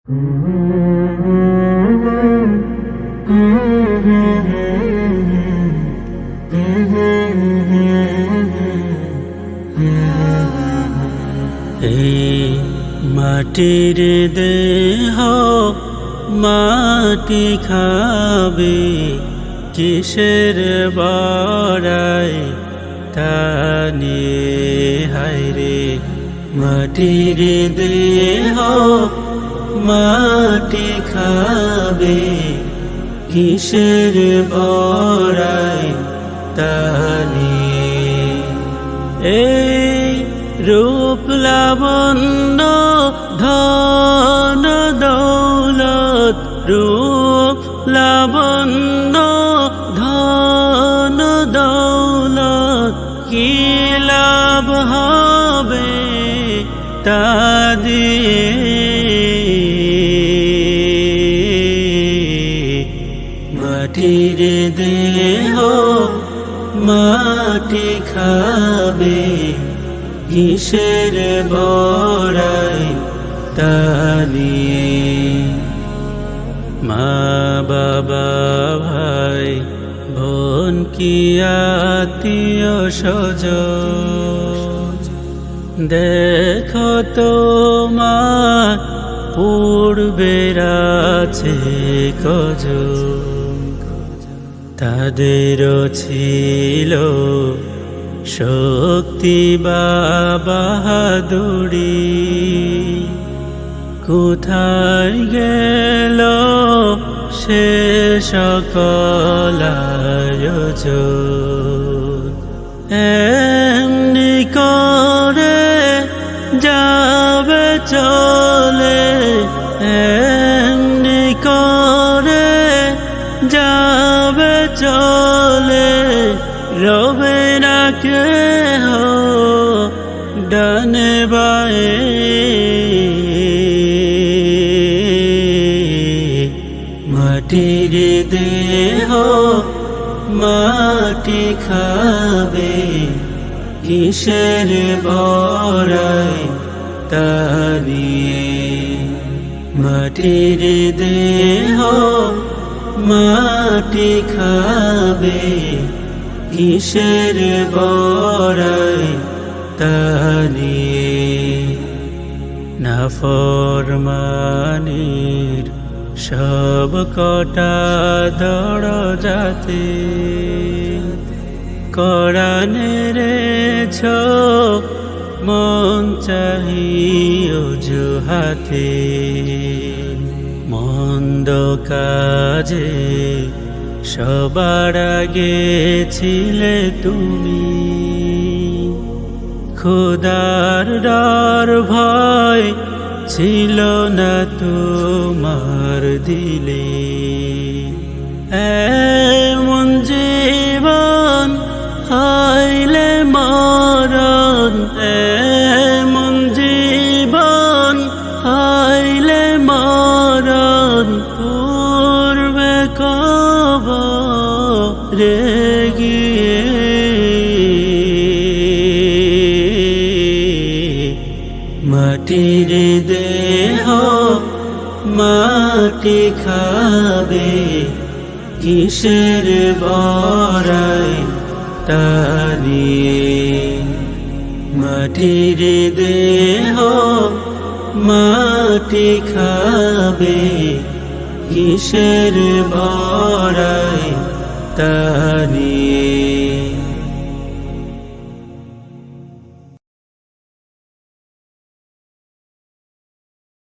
এই মাটির দেহ মাটি খাবে, কিসের বড়াই টানে হায়রে। মাটির দেহ মাটি খাবে, কিসের বড়াই টানে। এই রূপ লাবণ্য ধন দৌলত, রূপ লাবণ্য ধন দৌলত, কি লাভ হবে তা দিয়ে। মাটির দেহ মাটি খাবে, কিসের বড়াই টানে। মা বাবা ভাই বোন কি আত্মীয় স্বজন, দেখো তোমার পূর্বের আছে কজন। তাদেরও ছিল শক্তি বা বাহাদুরি, কোথায় গেল সে সকল আয়োজন। এমনি করে যাবে চলে, এমনি করে যাবে চলে, রবে না কেহ ডানে বায়ে। মাটির দেহ মাটি খাবে, কিসের বড়াই টানে। মাটির দেহ মাটি খাবে, কিসের বড়াই টানে। নাফরমানির সব কটা দরজাতে, কোরআনের মন চাহিও অজুহাতে। মন্দ কাজে সবার আগে ছিলে তুমি, খোদার ডর ভয় ছিল না তোমার দিলে। এমন জীবন হইলে মরণ, এমন জীবন হইলে মরণ, পূর্বে কবরে গিয়ে। মাটির দেহ মাটি খাবে, কিসের বড়াই টানে। মাটির দেহ মাটি খাবে, কিসের বড়াই টানে।